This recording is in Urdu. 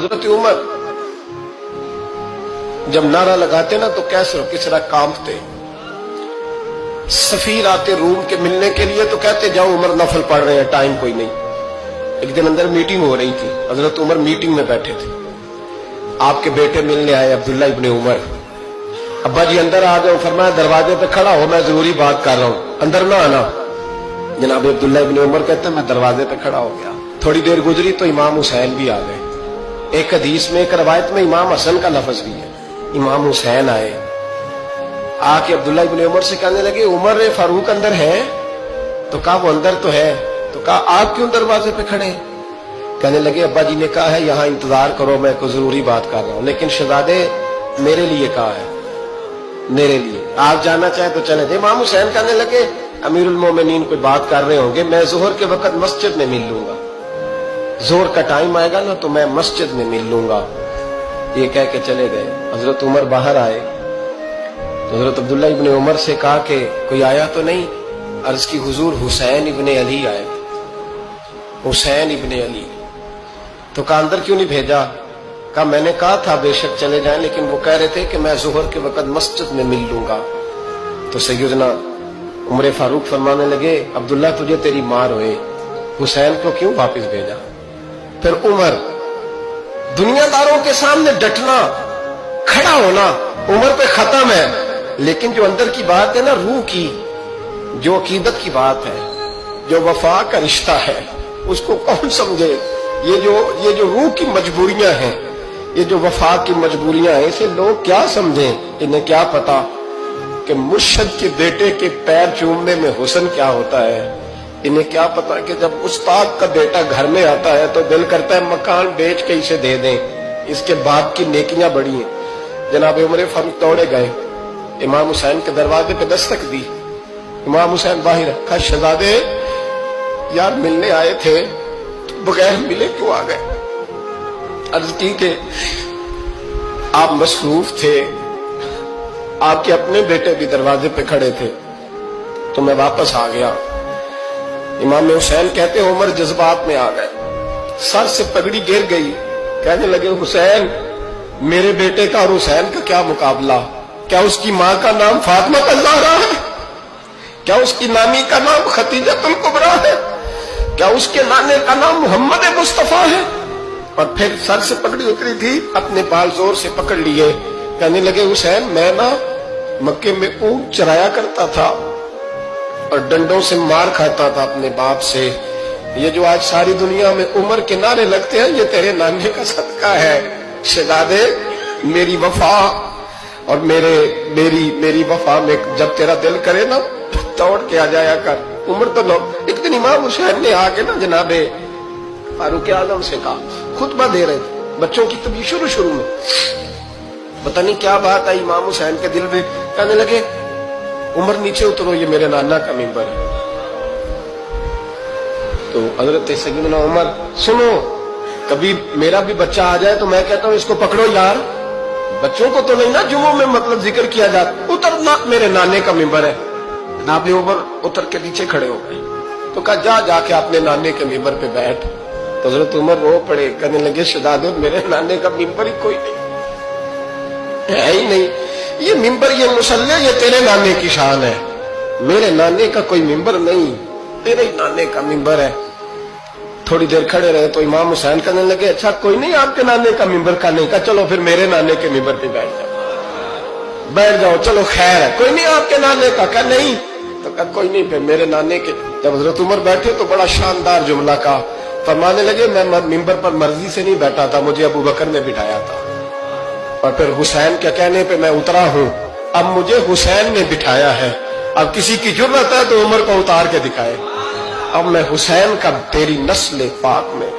حضرت عمر جب نعرہ لگاتے نا تو کیسر و کسرا کانپتے، سفیر آتے روم کے ملنے کے لیے تو کہتے جاؤ عمر نفل پڑھ رہے ہیں، ٹائم کوئی نہیں۔ ایک دن اندر میٹنگ ہو رہی تھی، حضرت عمر میٹنگ میں بیٹھے تھے، آپ کے بیٹے ملنے آئے عبداللہ ابن عمر۔ ابا جی اندر آ جاؤ، فرمایا دروازے پہ کھڑا ہو، میں ضروری بات کر رہا ہوں، اندر نہ آنا۔ جناب عبداللہ ابن عمر کہتے ہیں میں دروازے پہ کھڑا ہو گیا، تھوڑی دیر گزری تو امام حسین بھی آ گئے۔ ایک حدیث میں ایک روایت میں امام حسن کا لفظ بھی ہے، امام حسین آئے، آ کے عبداللہ ابن عمر سے کہنے لگے عمر فاروق اندر ہے؟ تو کہا وہ اندر تو ہے۔ تو کہا آپ کیوں دروازے پہ کھڑے؟ کہنے لگے ابا جی نے کہا ہے یہاں انتظار کرو، میں کوئی ضروری بات کر رہا ہوں، لیکن شہزادے میرے لیے کہا ہے، میرے لیے آپ جانا چاہیں تو چلے جائیں۔ امام حسین کہنے لگے امیر المومنین کوئی بات کر رہے ہوں گے، میں ظہر کے وقت مسجد میں مل لوں گا، ظہر کا ٹائم آئے گا نا تو میں مسجد میں مل لوں گا۔ یہ کہہ کے چلے گئے۔ حضرت عمر باہر آئے تو حضرت عبداللہ ابن عمر سے کہا کہ کوئی آیا تو نہیں؟ عرض کی حضور حسین ابن علی آئے، حسین ابن علی۔ تو کہا اندر کیوں نہیں بھیجا؟ کہا میں نے کہا تھا بے شک چلے جائیں، لیکن وہ کہہ رہے تھے کہ میں ظہر کے وقت مسجد میں مل لوں گا۔ تو سیدنا عمر فاروق فرمانے لگے عبداللہ تجھے تیری مار ہوئے، حسین کو کیوں واپس بھیجا؟ پھر عمر دنیا داروں کے سامنے ڈٹنا، کھڑا ہونا عمر پہ ختم ہے، لیکن جو اندر کی بات ہے نا، روح کی، جو عقیدت کی بات ہے، جو وفا کا رشتہ ہے، اس کو کون سمجھے؟ یہ جو روح کی مجبوریاں ہیں، یہ جو وفا کی مجبوریاں ہیں، اسے لوگ کیا سمجھیں؟ انہیں کیا پتا کہ مرشد کے بیٹے کے پیر چومنے میں حسن کیا ہوتا ہے؟ انہیں کیا پتا کہ جب استاد کا بیٹا گھر میں آتا ہے تو دل کرتا ہے مکان بیچ کے اسے دے دیں، اس کے باپ کی نیکیاں بڑی ہیں۔ جناب عمر فاروق دوڑے گئے، امام حسین کے دروازے پہ دستک دی، امام حسین باہر رکھا، شہزادے یار ملنے آئے تھے بغیر ملے کیوں آ گئے؟ عرض کی کہ آپ مصروف تھے، آپ کے اپنے بیٹے بھی دروازے پہ کھڑے تھے تو میں واپس آ گیا۔ امام حسین کہتے ہیں عمر جذبات میں آ گئے، سر سے پگڑی گر گئی، کہنے لگے حسین میرے بیٹے کا اور حسین کا کیا مقابلہ؟ کیا اس کی ماں کا نام فاطمہ الزہرا ہے؟ کیا اس کی نانی کا نام خدیجہ الکبریٰ ہے؟ کیا اس کے نانے کا نام محمد مصطفیٰ ہے؟ اور پھر سر سے پگڑی اتری تھی، اپنے بال زور سے پکڑ لیے، کہنے لگے حسین میں نا مکے میں اونٹ چرایا کرتا تھا اور ڈنڈوں سے مار کھاتا تھا اپنے باپ سے، یہ جو آج ساری دنیا میں عمر کے نعرے لگتے ہیں یہ تیرے نانے کا صدقہ ہے۔ شہزادے میری وفا اور میری وفا میں جب تیرا دل کرے نا دوڑ کے آ جایا کر۔ عمر تو لوگ ایک دن امام حسین نے آ کے نا جناب فاروق اعظم سے کہا، خطبہ دے رہے تھے بچوں کی تبھی شروع میں، پتہ نہیں کیا بات آئی امام حسین کے دل میں، کہنے لگے عمر نیچے اترو، یہ میرے نانا کا ممبر ہے۔ تو حضرت سیدنا عمر سنو، کبھی میرا بھی بچہ آ جائے تو میں کہتا ہوں اس کو پکڑو یار، بچوں کو تو نہیں نا جمعوں میں مطلب ذکر کیا جاتا، اترنا میرے نانے کا ممبر ہے۔ جناب عمر اتر کے نیچے کھڑے ہو گئے تو کہا جا کے اپنے نانے کے ممبر پہ بیٹھ۔ تو حضرت عمر رو پڑے، کہنے لگے شہزادے میرے نانے کا ممبر ہی کوئی نہیں ہے ہی نہیں، یہ ممبر یہ مصلی یہ تیرے نانے کی شان ہے، میرے نانے کا کوئی ممبر نہیں، تیرے ہی نانے کا ممبر ہے۔ تھوڑی دیر کھڑے رہے تو امام حسین کہنے لگے اچھا کوئی نہیں آپ کے نانے کا ممبر کا نہیں؟ کہا چلو پھر میرے نانے کے ممبر پہ بیٹھ جاؤ، چلو خیر ہے، کوئی نہیں آپ کے نانے کا؟ کہا نہیں۔ تو کہا کوئی نہیں پھر میرے نانے کے۔ جب حضرت عمر بیٹھے تو بڑا شاندار جملہ کہا، فرمانے لگے میں ممبر پر مرضی سے نہیں بیٹھا تھا، مجھے ابو بکر نے بٹھایا تھا، اور پھر حسین کے کہنے پہ میں اترا ہوں، اب مجھے حسین نے بٹھایا ہے، اب کسی کی جرأت ہے تو عمر کو اتار کے دکھائے، اب میں حسین کا تیری نسل پاک میں